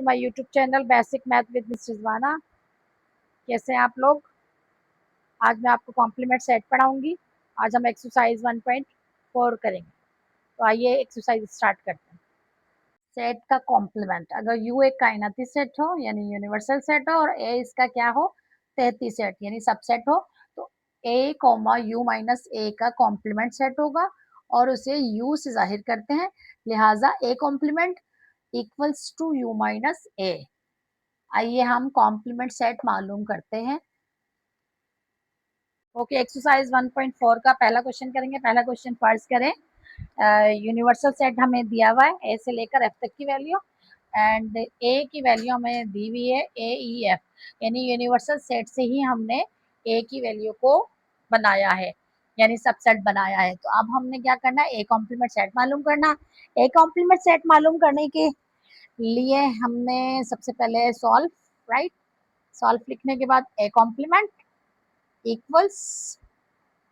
My YouTube channel basic math with miss Rizwana. कैसे हैं आप लोग? आज मैं आपको कॉम्प्लीमेंट सेट पढ़ाऊंगी। आज हम एक्सरसाइज 1.4 करेंगे। तो आइए एक्सरसाइज स्टार्ट करते हैं। सेट का कॉम्प्लीमेंट, अगर यू एक कायनाती सेट हो यानी यूनिवर्सल सेट हो और ए इसका क्या हो, तहती सेट यानी सबसेट हो, तो ए कॉमा यू माइनस ए का कॉम्प्लीमेंट सेट होगा और उसे यू से जाहिर करते हैं। लिहाजा A complement equals to U minus A. आइए हम कॉम्प्लीमेंट सेट मालूम करते हैं। ओके, एक्सरसाइज 1.4 का पहला क्वेश्चन करेंगे। पहला क्वेश्चन फर्ज करें, यूनिवर्सल सेट हमें दिया हुआ है ए से लेकर एफ तक की वैल्यू, एंड ए की वैल्यू हमें दी हुई है ए ई एफ, यानी यूनिवर्सल सेट से ही हमने ए की वैल्यू को बनाया है यानी सबसेट बनाया है। तो अब हमने क्या करना है, ए कॉम्प्लीमेंट सेट मालूम करना। ए कॉम्प्लीमेंट सेट मालूम करने के लिए हमने सबसे पहले सॉल्व, राइट, सॉल्व लिखने के बाद A complement equals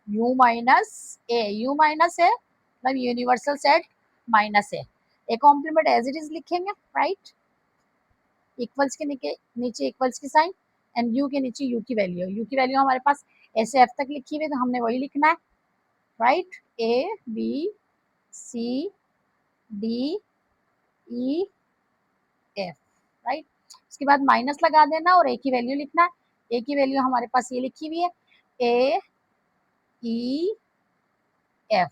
U minus A. U minus A मतलब universal set minus A complement as it is लिखेंगे, राइट। इक्वल्स के नीचे इक्वल्स की साइन एंड यू के नीचे यू की वैल्यू। यू की वैल्यू हमारे पास ऐसे एफ तक लिखी हुई, तो हमने वही लिखना है, right. A B C D E F, right. उसके बाद माइनस लगा देना और ए की वैल्यू लिखना है। ए की वैल्यू हमारे पास ये लिखी हुई है, ए ई एफ।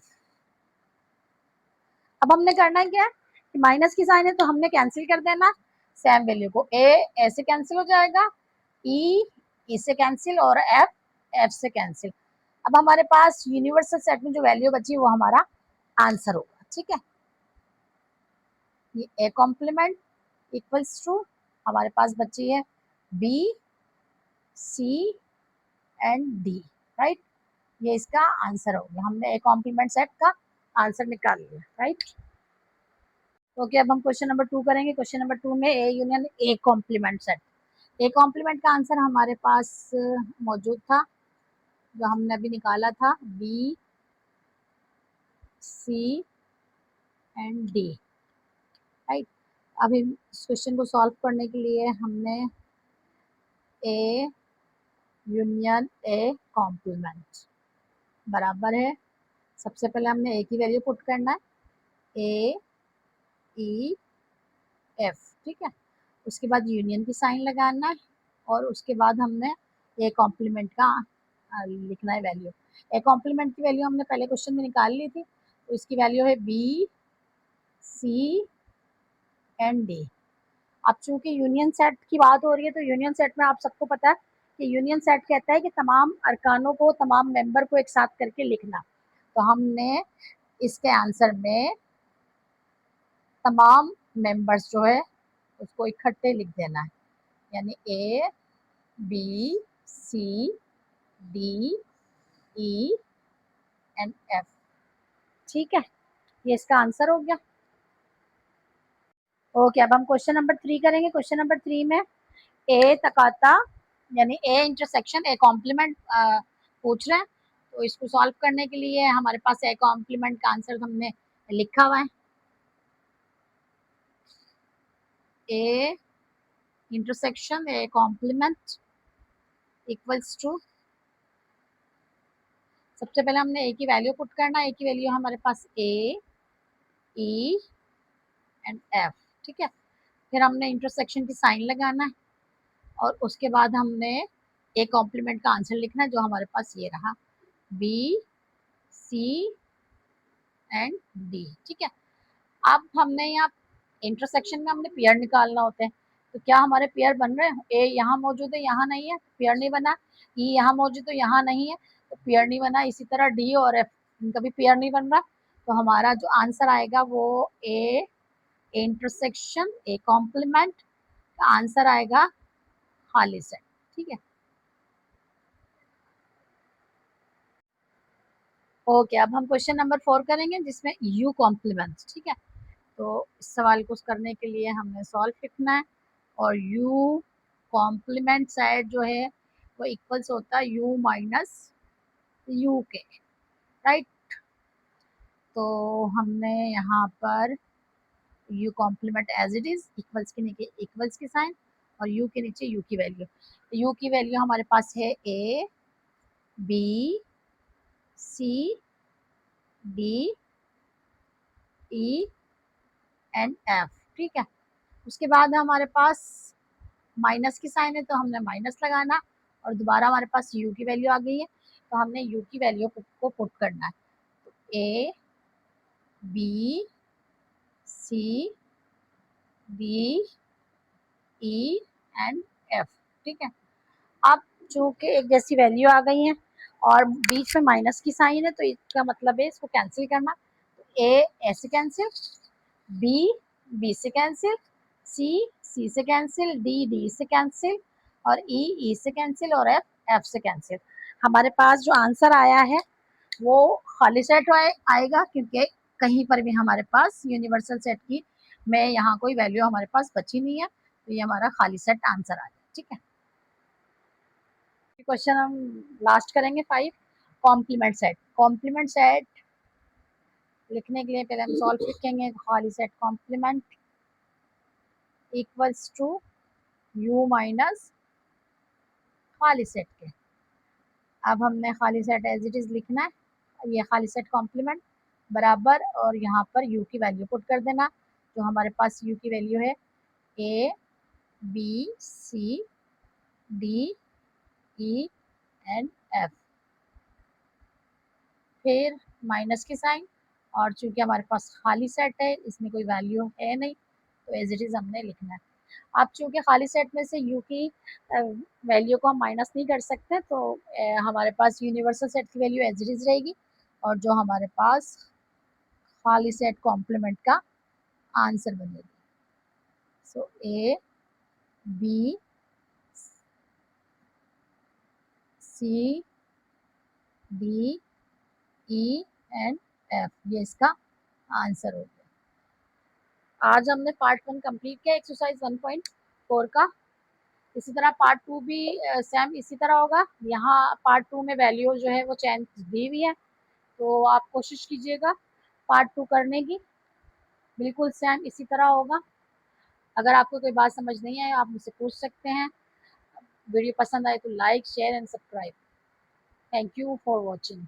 अब हमने करना क्या है कि माइनस की साइन है तो हमने कैंसिल कर देना सेम वैल्यू को। ए ऐसे कैंसिल हो जाएगा, ई से कैंसिल और एफ एफ से कैंसिल। अब हमारे पास यूनिवर्सल सेट में जो वैल्यू बची वो हमारा आंसर होगा, ठीक है। ये ए कॉम्प्लीमेंट इक्वल्स टू हमारे पास बची है B C and D, right. ये इसका आंसर हो गया। हमने ए कॉम्प्लीमेंट सेट का आंसर निकाल लिया, राइट। ओके, अब हम क्वेश्चन नंबर 2 करेंगे। क्वेश्चन नंबर 2 में A union A complement set. A complement का आंसर हमारे पास मौजूद था, जो हमने अभी निकाला था, B C and D, right. अभी इस क्वेश्चन को सॉल्व करने के लिए हमने ए यूनियन ए कॉम्प्लीमेंट बराबर है, सबसे पहले हमने ए की वैल्यू पुट करना है, ए ई एफ, ठीक है। उसके बाद यूनियन की साइन लगाना है और उसके बाद हमने ए कॉम्प्लीमेंट का लिखना है वैल्यू। ए कॉम्प्लीमेंट की वैल्यू हमने पहले क्वेश्चन में निकाल ली थी, तो इसकी वैल्यू है बी सी एंड डी। अब चूंकि यूनियन सेट की बात हो रही है, तो यूनियन सेट में आप सबको पता है कि यूनियन सेट कहता है कि तमाम अरकानों को, तमाम मेंबर को एक साथ करके लिखना। तो हमने इसके आंसर में तमाम मेंबर्स जो है उसको इकट्ठे लिख देना है, यानी A B C D E and F, ठीक है। ये इसका आंसर हो गया। ओके, अब हम क्वेश्चन नंबर 3 करेंगे। क्वेश्चन नंबर 3 में ए तकाता यानी ए इंटरसेक्शन ए कॉम्प्लीमेंट पूछ रहे हैं। तो इसको सॉल्व करने के लिए हमारे पास ए कॉम्प्लीमेंट का आंसर हमने लिखा हुआ है, A intersection A complement equals to, सबसे पहले हमने ए की वैल्यू पुट करना है। ए की वैल्यू हमारे पास ए ई एंड एफ, ठीक है। फिर हमने इंटरसेक्शन की साइन लगाना है और उसके बाद हमने ए कॉम्प्लीमेंट का आंसर लिखना है, जो हमारे पास ये रहा, बी सी एंड डी, ठीक है। अब हमने यहाँ इंटरसेक्शन में हमने पेयर निकालना होता है, तो क्या हमारे पेयर बन रहे हैं? ए यहाँ मौजूद है, यहाँ नहीं है, पेयर नहीं बना। ई यहाँ मौजूद है, यहाँ नहीं है, तो पेयर नहीं बना। इसी तरह डी और एफ, इनका भी पेयर नहीं बन रहा। तो हमारा जो आंसर आएगा वो ए इंटरसेक्शन ए कॉम्प्लीमेंट का आंसर आएगा खाली सेट, ठीक है। ओके, अब हम क्वेश्चन नंबर 4 करेंगे जिसमें यू कॉम्प्लीमेंट, ठीक है। तो इस सवाल को करने के लिए हमने सॉल्व लिखना है और यू कॉम्प्लीमेंट साइड जो है वो इक्वल्स होता है यू माइनस यू के, राइट। तो हमने यहाँ पर U complement as it is, equals के नीचे इक्वल्स की साइन और यू के नीचे यू की वैल्यू। यू की वैल्यू हमारे पास है A B C D E and F, ठीक है। उसके बाद हमारे पास माइनस की साइन है तो हमने माइनस लगाना और दोबारा हमारे पास यू की वैल्यू आ गई है तो हमने यू की वैल्यू को पुट करना है। तो A B C D E and F, ठीक है। अब चूंकि एक जैसी वैल्यू आ गई है और बीच में माइनस की साइन है तो इसका मतलब है इसको कैंसिल करना। तो ए से कैंसिल, बी बी से कैंसिल, सी से कैंसिल, डी से कैंसिल और ई से कैंसिल और एफ से कैंसिल। हमारे पास जो आंसर आया है वो खाली सेट आएगा क्योंकि कहीं पर भी हमारे पास यूनिवर्सल सेट की में यहाँ कोई वैल्यू हमारे पास बची नहीं है, तो ये हमारा खाली सेट आंसर आ गया, ठीक है। क्वेश्चन हम लास्ट करेंगे 5, कॉम्प्लीमेंट सेट। कॉम्प्लीमेंट सेट लिखने के लिए पहले हम सॉल्व लिखेंगे, खाली set complement equals to U minus खाली सेट के। अब हमने खाली सेट एज इट इज लिखना है, ये खाली सेट कॉम्प्लीमेंट बराबर और यहाँ पर यू की वैल्यू पुट कर देना। तो हमारे पास यू की वैल्यू है A B C D E and F, फिर माइनस की साइन और चूंकि हमारे पास खाली सेट है इसमें कोई वैल्यू है नहीं तो एज इट इज हमने लिखना है। आप चूंकि खाली सेट में से यू की वैल्यू को हम माइनस नहीं कर सकते तो हमारे पास यूनिवर्सल सेट की वैल्यू एज इट इज रहेगी और जो हमारे पास खाली सेट कॉम्प्लीमेंट का आंसर बनेगी। So A B C D E and F, ये इसका आंसर हो गया। आज हमने पार्ट 1 कंप्लीट किया एक्सरसाइज 1.4 का। इसी तरह पार्ट 2 भी सेम इसी तरह होगा। यहाँ पार्ट 2 में वैल्यू जो है वो चेंज दी हुई है तो आप कोशिश कीजिएगा पार्ट 2 करने की, बिल्कुल सेम इसी तरह होगा। अगर आपको कोई बात समझ नहीं आए आप मुझसे पूछ सकते हैं। वीडियो पसंद आए तो like share and subscribe. Thank you for watching.